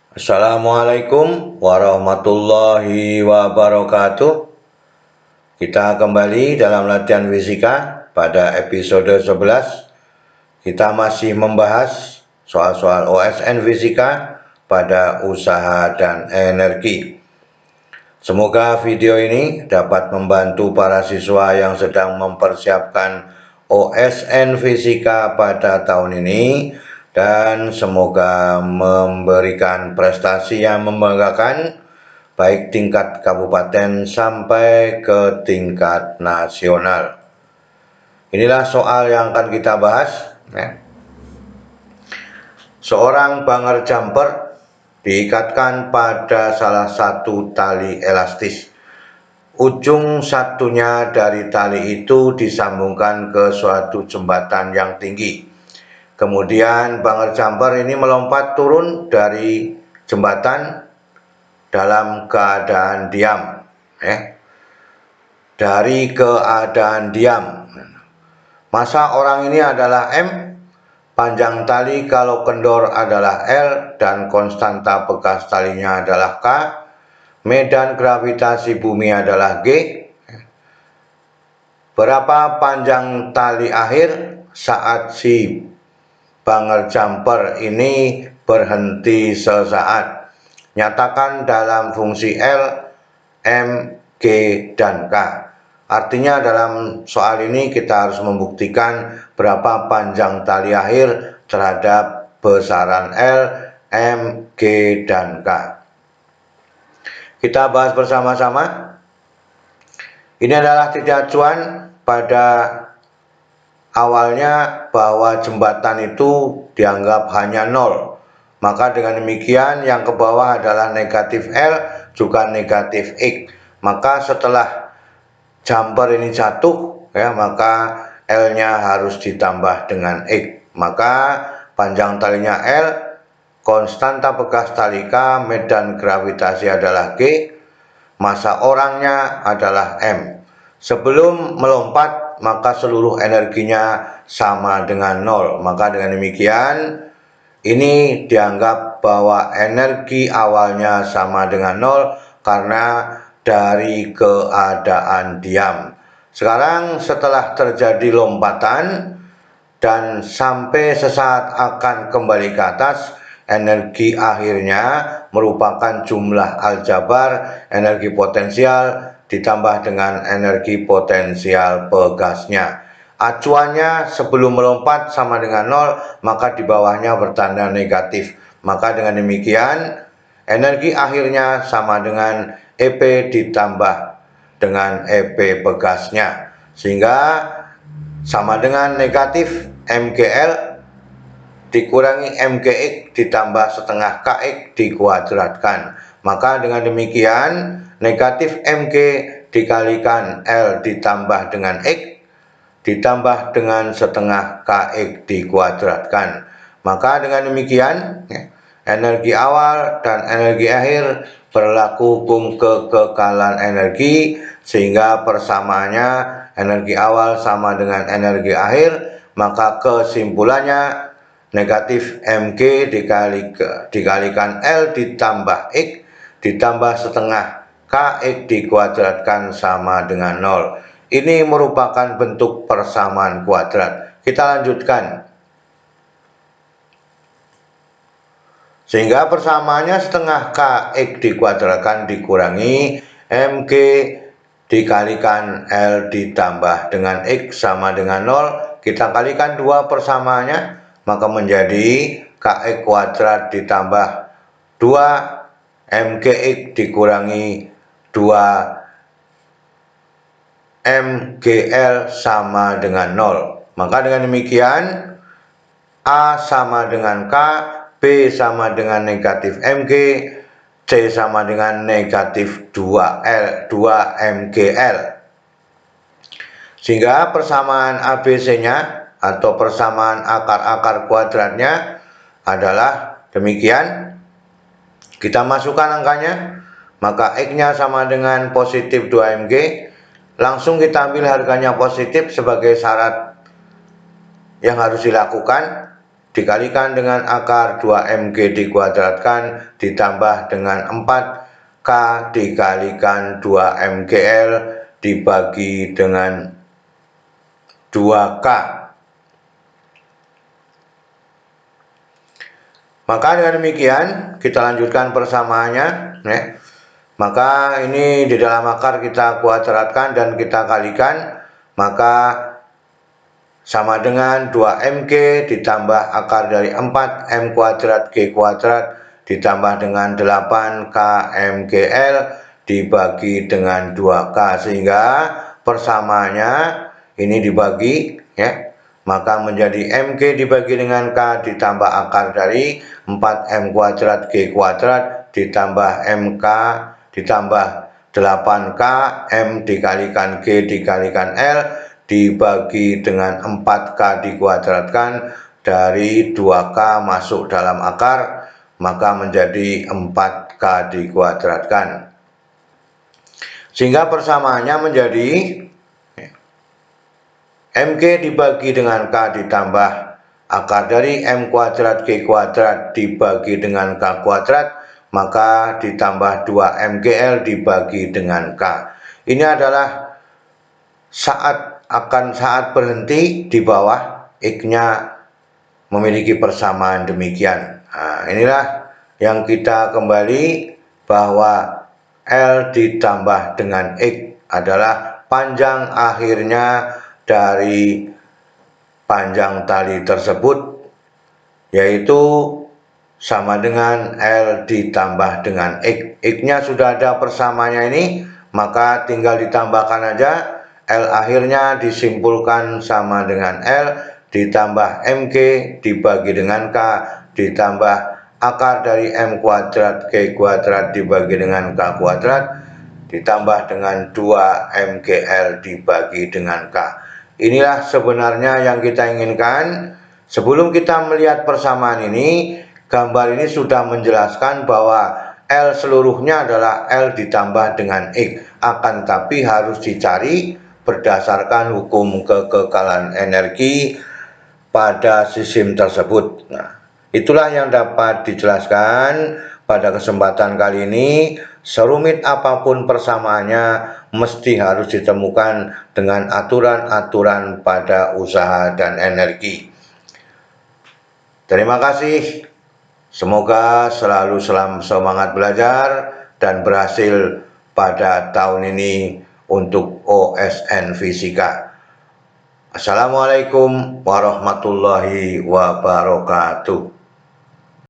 Assalamualaikum warahmatullahi wabarakatuh. Kita kembali dalam latihan fisika pada episode 11. Kita masih membahas soal-soal OSN fisika pada usaha dan energi. Semoga video ini dapat membantu para siswa yang sedang mempersiapkan OSN fisika pada tahun ini dan semoga memberikan prestasi yang membanggakan baik tingkat kabupaten sampai ke tingkat nasional. Inilah soal yang akan kita bahas. Seorang banger jumper diikatkan pada salah satu tali elastis. Ujung satunya dari tali itu disambungkan ke suatu jembatan yang tinggi. Kemudian banger jumper ini melompat turun dari jembatan dalam keadaan diam. Dari keadaan diam. Massa orang ini adalah M, panjang tali kalau kendor adalah L, dan konstanta bekas talinya adalah K. Medan gravitasi bumi adalah G. Berapa panjang tali akhir saat si banger jumper ini berhenti sesaat? Nyatakan dalam fungsi L, M, G, dan K. Artinya dalam soal ini kita harus membuktikan berapa panjang tali akhir terhadap besaran L, M, G, dan K. Kita bahas bersama-sama. Ini adalah titik acuan pada awalnya bahwa jembatan itu dianggap hanya 0. Maka dengan demikian yang ke bawah adalah negatif L juga negatif X. Maka setelah jumper ini jatuh, maka L-nya harus ditambah dengan X. Maka panjang talinya L, konstanta bekas tali K, medan gravitasi adalah G, massa orangnya adalah M. Sebelum melompat, maka seluruh energinya sama dengan 0. Maka dengan demikian, ini dianggap bahwa energi awalnya sama dengan 0 karena dari keadaan diam. Sekarang setelah terjadi lompatan dan sampai sesaat akan kembali ke atas, energi akhirnya merupakan jumlah aljabar energi potensial ditambah dengan energi potensial pegasnya. Acuannya sebelum melompat sama dengan 0, maka di bawahnya bertanda negatif. Maka dengan demikian energi akhirnya sama dengan EP ditambah dengan EP pegasnya, sehingga sama dengan negatif MGL dikurangi MGX ditambah setengah KX dikuadratkan. Maka dengan demikian negatif MG dikalikan L ditambah dengan X ditambah dengan setengah KX dikuadratkan. Maka dengan demikian energi awal dan energi akhir berlaku hukum kekekalan energi, sehingga persamaannya energi awal sama dengan energi akhir. Maka kesimpulannya negatif MG dikalikan L ditambah X ditambah setengah KX dikuadratkan sama dengan 0. Ini merupakan bentuk persamaan kuadrat. Kita lanjutkan. Sehingga persamaannya setengah KX dikuadratkan dikurangi MG dikalikan L ditambah dengan X sama dengan 0. Kita kalikan dua persamaannya, maka menjadi KX kuadrat ditambah 2 MGX dikurangi 2 MGL sama dengan 0. Maka dengan demikian A sama dengan K, B sama dengan negatif MG, C sama dengan negatif 2MGL. Sehingga persamaan ABC-nya atau persamaan akar-akar kuadratnya adalah demikian. Kita masukkan angkanya, maka X-nya sama dengan positif 2MG. Langsung kita ambil harganya positif sebagai syarat yang harus dilakukan. dikalikan dengan akar 2mg dikuadratkan ditambah dengan 4K dikalikan 2mgl dibagi dengan 2K. Maka dengan demikian kita lanjutkan persamaannya, ya. Maka ini di dalam akar kita kuadratkan dan kita kalikan, maka sama dengan 2mg ditambah akar dari 4m kuadrat g kuadrat ditambah dengan 8kmgl dibagi dengan 2k, sehingga persamaannya ini dibagi, ya, maka menjadi mg dibagi dengan k ditambah akar dari 4m kuadrat g kuadrat ditambah mk ditambah 8k m dikalikan g dikalikan l dibagi dengan 4k dikuadratkan dari 2k masuk dalam akar, maka menjadi 4k dikuadratkan, sehingga persamaannya menjadi mg dibagi dengan k ditambah akar dari m kuadrat g kuadrat dibagi dengan k kuadrat, maka ditambah 2mgl dibagi dengan k. Ini adalah saat berhenti di bawah X-nya memiliki persamaan demikian. Nah, inilah yang kita kembali bahwa L ditambah dengan X adalah panjang akhirnya dari panjang tali tersebut, yaitu sama dengan L ditambah dengan X. X-nya sudah ada persamaannya ini, maka tinggal ditambahkan aja. L akhirnya disimpulkan sama dengan L ditambah mg dibagi dengan k ditambah akar dari m kuadrat g kuadrat dibagi dengan k kuadrat ditambah dengan 2mgl dibagi dengan k. Inilah sebenarnya yang kita inginkan. Sebelum kita melihat persamaan ini, gambar ini sudah menjelaskan bahwa L seluruhnya adalah L ditambah dengan X, akan tapi harus dicari berdasarkan hukum kekekalan energi pada sistem tersebut. Nah, itulah yang dapat dijelaskan pada kesempatan kali ini. Serumit apapun persamaannya, mesti harus ditemukan dengan aturan-aturan pada usaha dan energi. Terima kasih. Semoga selalu semangat belajar dan berhasil pada tahun ini untuk OSN Fisika. Assalamualaikum warahmatullahi wabarakatuh.